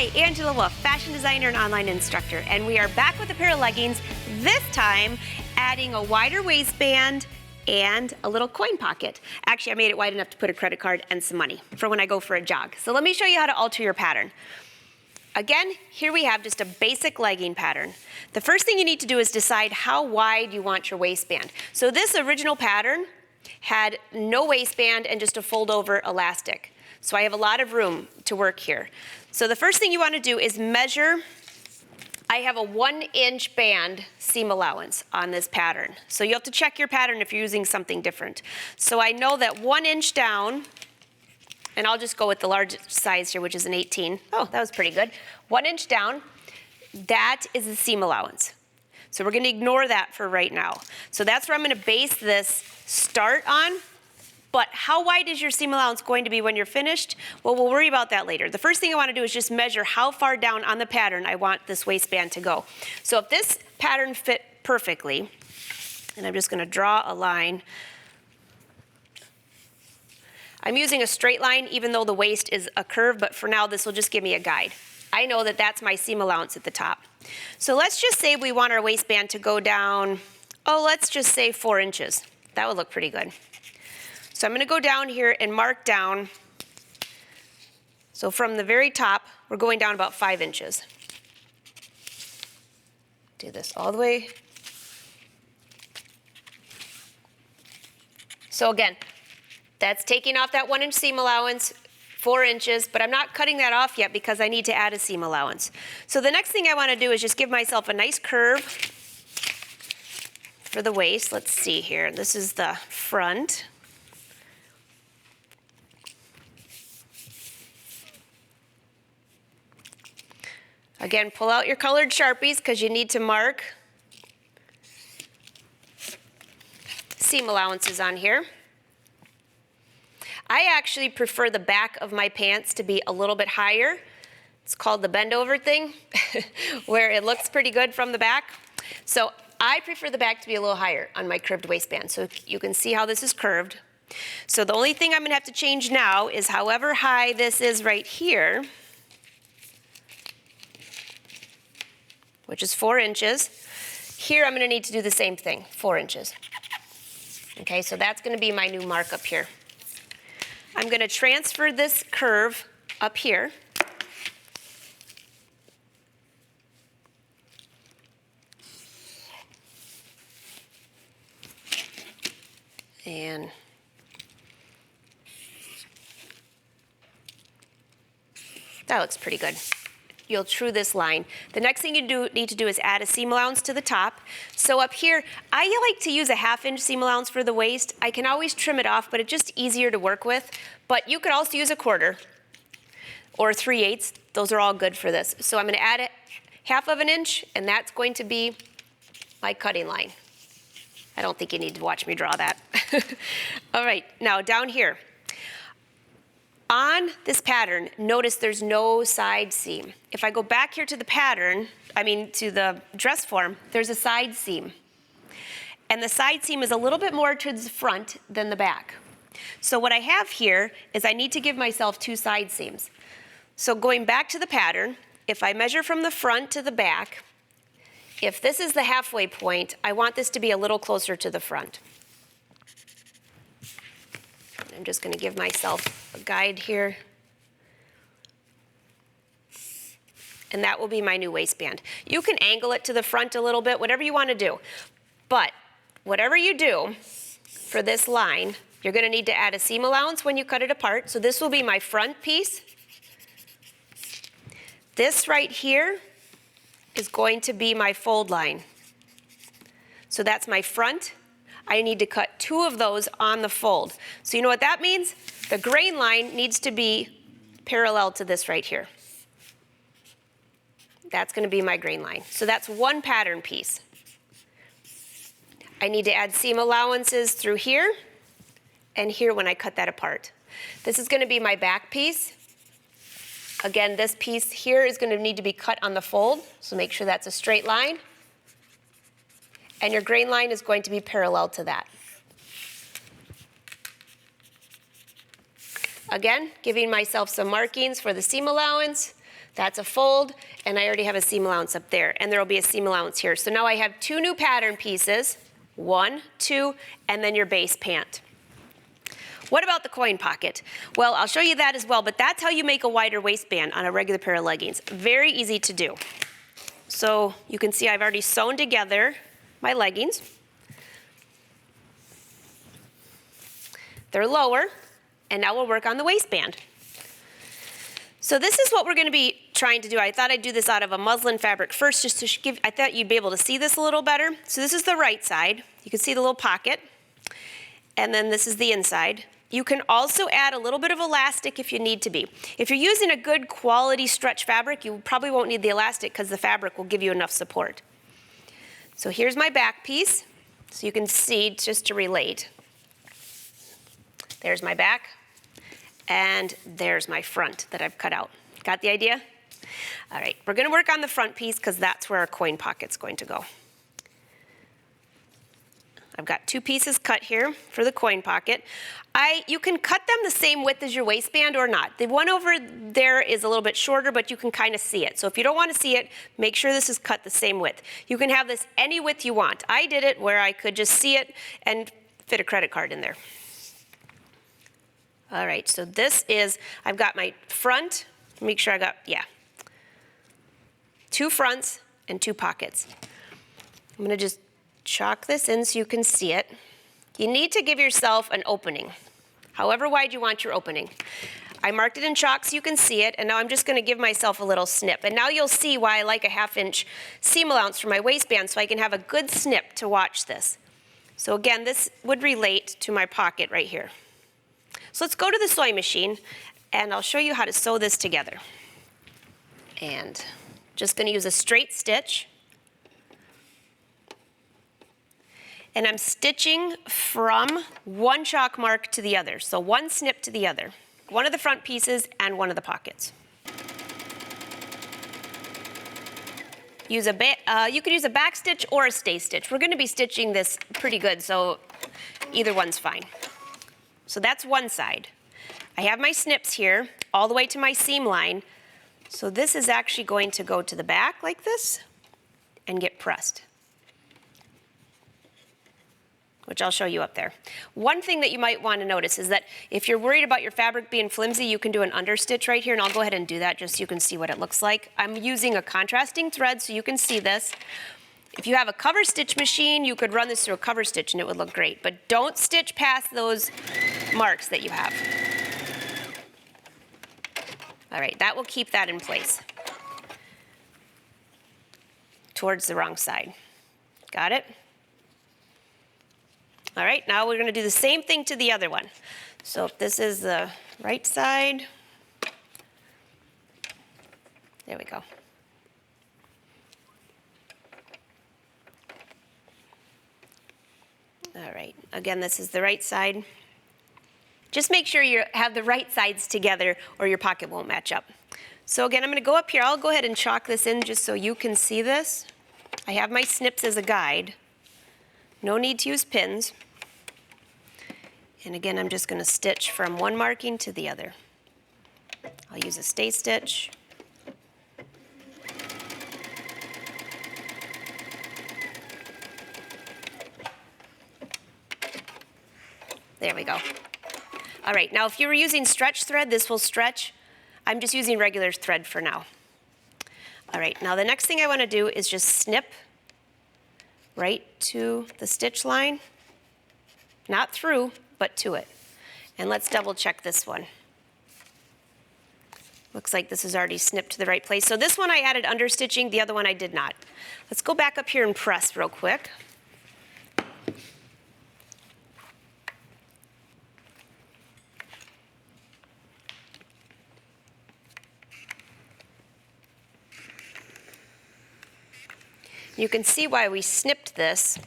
Hi, Angela Wolf, fashion designer and online instructor, and we are back with a pair of leggings, this time adding a wider waistband and a little coin pocket. Actually, I made it wide enough to put a credit card and some money for when I go for a jog. So let me show you how to alter your pattern. Again, here we have just a basic legging pattern. The first thing you need to do is decide how wide you want your waistband. So this original pattern had no waistband and just a fold-over elastic. So I have a lot of room to work here. So the first thing you want to do is measure. I have a 1-inch band seam allowance on this pattern. So you have to check your pattern if you're using something different. So I know that 1 inch down, and I'll just go with the largest size here, which is an 18. Oh, that was pretty good. 1 inch down, that is the seam allowance. So we're going to ignore that for right now. So that's where I'm going to base this start on. But how wide is your seam allowance going to be when you're finished? Well, we'll worry about that later. The first thing I want to do is just measure how far down on the pattern I want this waistband to go. So if this pattern fit perfectly, and I'm just going to draw a line. I'm using a straight line even though the waist is a curve, but for now this will just give me a guide. I know that that's my seam allowance at the top. So let's just say we want our waistband to go down, let's just say 4 inches. That would look pretty good. So I'm going to go down here and mark down. So from the very top, we're going down about 5 inches. Do this all the way. So again, that's taking off that 1 inch seam allowance, 4 inches, but I'm not cutting that off yet because I need to add a seam allowance. So the next thing I want to do is just give myself a nice curve for the waist. Let's see here. This is the front. Again, pull out your colored Sharpies because you need to mark seam allowances on here. I actually prefer the back of my pants to be a little bit higher. It's called the bend over thing, where it looks pretty good from the back. So I prefer the back to be a little higher on my curved waistband. So you can see how this is curved. So the only thing I'm gonna have to change now is however high this is right here, which is 4 inches. Here I'm going to need to do the same thing, 4 inches. Okay, so that's going to be my new mark up here. I'm going to transfer this curve up here. And that looks pretty good. You'll true this line. The next thing you need to do is add a seam allowance to the top. So up here, I like to use a 1/2 inch seam allowance for the waist. I can always trim it off, but it's just easier to work with. But you could also use a 1/4 or 3/8. Those are all good for this. So I'm going to add it 1/2 inch, and that's going to be my cutting line. I don't think you need to watch me draw that. All right, now down here. On this pattern, notice there's no side seam. If I go back here to the pattern, to the dress form, there's a side seam. And the side seam is a little bit more to the front than the back. So what I have here is I need to give myself 2 side seams. So going back to the pattern, if I measure from the front to the back, if this is the halfway point, I want this to be a little closer to the front. I'm just going to give myself a guide here. And that will be my new waistband. You can angle it to the front a little bit, whatever you want to do. But whatever you do for this line, you're going to need to add a seam allowance when you cut it apart. So this will be my front piece. This right here is going to be my fold line. So that's my front. I need to cut 2 of those on the fold. So you know what that means? The grain line needs to be parallel to this right here. That's going to be my grain line. So that's 1 pattern piece. I need to add seam allowances through here and here when I cut that apart. This is going to be my back piece. Again, this piece here is going to need to be cut on the fold, so make sure that's a straight line. And your grain line is going to be parallel to that. Again, giving myself some markings for the seam allowance. That's a fold, and I already have a seam allowance up there, and there will be a seam allowance here. So now I have 2 new pattern pieces, 1, 2, and then your base pant. What about the coin pocket? Well, I'll show you that as well, but that's how you make a wider waistband on a regular pair of leggings. Very easy to do. So you can see I've already sewn together my leggings. They're lower, and now we'll work on the waistband. So this is what we're going to be trying to do. I thought I'd do this out of a muslin fabric first, just to give, I thought you'd be able to see this a little better. So this is the right side. You can see the little pocket. And then this is the inside. You can also add a little bit of elastic if you need to be. If you're using a good quality stretch fabric, you probably won't need the elastic because the fabric will give you enough support. So here's my back piece. So you can see, just to relate. There's my back. And there's my front that I've cut out. Got the idea? All right, we're going to work on the front piece because that's where our coin pocket's going to go. I've got 2 pieces cut here for the coin pocket. You can cut them the same width as your waistband or not. The one over there is a little bit shorter, but you can kind of see it. So if you don't want to see it, make sure this is cut the same width. You can have this any width you want. I did it where I could just see it and fit a credit card in there. All right, so this is, I've got my front, make sure I got, 2 fronts and 2 pockets. I'm gonna just chalk this in so you can see it. You need to give yourself an opening, however wide you want your opening. I marked it in chalk so you can see it, and now I'm just gonna give myself a little snip. And now you'll see why I like a 1/2 inch seam allowance for my waistband, so I can have a good snip to watch this. So again, this would relate to my pocket right here. So let's go to the sewing machine, and I'll show you how to sew this together. And just going to use a straight stitch. And I'm stitching from one chalk mark to the other, so one snip to the other. One of the front pieces and one of the pockets. You could use a back stitch or a stay stitch. We're going to be stitching this pretty good, so either one's fine. So that's one side. I have my snips here all the way to my seam line. So this is actually going to go to the back like this and get pressed, which I'll show you up there. One thing that you might want to notice is that if you're worried about your fabric being flimsy, you can do an understitch right here, and I'll go ahead and do that just so you can see what it looks like. I'm using a contrasting thread so you can see this. If you have a cover stitch machine, you could run this through a cover stitch and it would look great, but don't stitch past those marks that you have. All right, that will keep that in place. Towards the wrong side. Got it? All right, now we're gonna do the same thing to the other one. So if this is the right side, there we go. All right, again, this is the right side. Just make sure you have the right sides together or your pocket won't match up. So again, I'm gonna go up here. I'll go ahead and chalk this in just so you can see this. I have my snips as a guide. No need to use pins. And again, I'm just gonna stitch from one marking to the other. I'll use a stay stitch. There we go. All right, now if you were using stretch thread, this will stretch. I'm just using regular thread for now. All right, now the next thing I want to do is just snip right to the stitch line. Not through, but to it. And let's double check this one. Looks like this is already snipped to the right place. So this one I added understitching, the other one I did not. Let's go back up here and press real quick. You can see why we snipped this.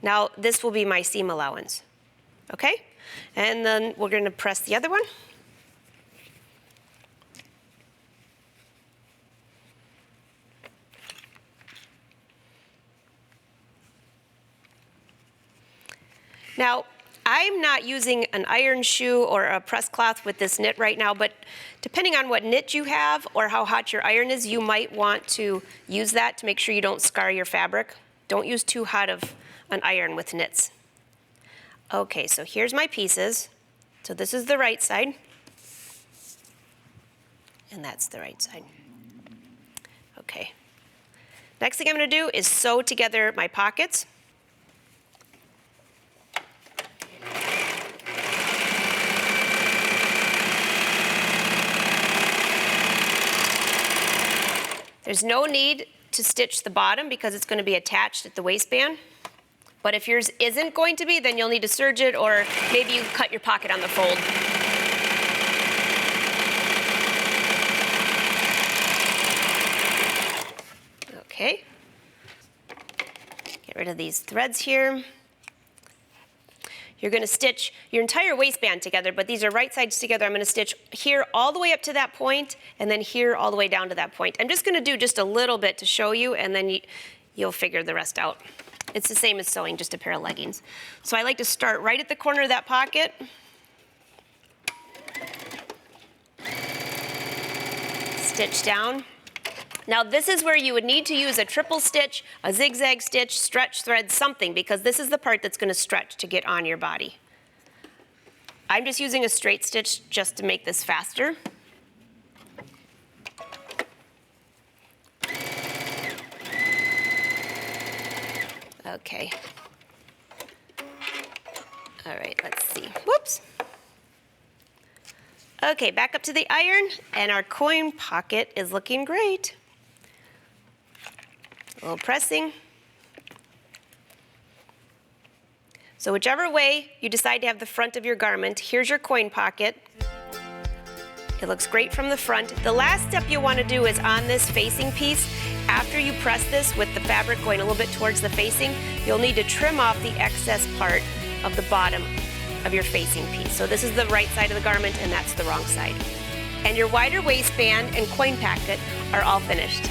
Now this will be my seam allowance, okay? And then we're going to press the other one. Now, I'm not using an iron shoe or a press cloth with this knit right now, but depending on what knit you have or how hot your iron is, you might want to use that to make sure you don't scar your fabric. Don't use too hot of an iron with knits. Okay, so here's my pieces. So this is the right side, and that's the right side. Okay. Next thing I'm going to do is sew together my pockets. There's no need to stitch the bottom because it's going to be attached at the waistband. But if yours isn't going to be, then you'll need to serge it, or maybe you cut your pocket on the fold. Okay. Get rid of these threads here. You're going to stitch your entire waistband together, but these are right sides together. I'm going to stitch here all the way up to that point, and then here all the way down to that point. I'm just going to do just a little bit to show you, and then you'll figure the rest out. It's the same as sewing just a pair of leggings. So I like to start right at the corner of that pocket. Stitch down. Now this is where you would need to use a triple stitch, a zigzag stitch, stretch thread, something, because this is the part that's going to stretch to get on your body. I'm just using a straight stitch just to make this faster. Okay. All right, let's see. Whoops. Okay, back up to the iron, and our coin pocket is looking great. A little pressing. So whichever way you decide to have the front of your garment, here's your coin pocket. It looks great from the front. The last step you want to do is on this facing piece. After you press this with the fabric going a little bit towards the facing, you'll need to trim off the excess part of the bottom of your facing piece. So this is the right side of the garment, and that's the wrong side. And your wider waistband and coin pocket are all finished.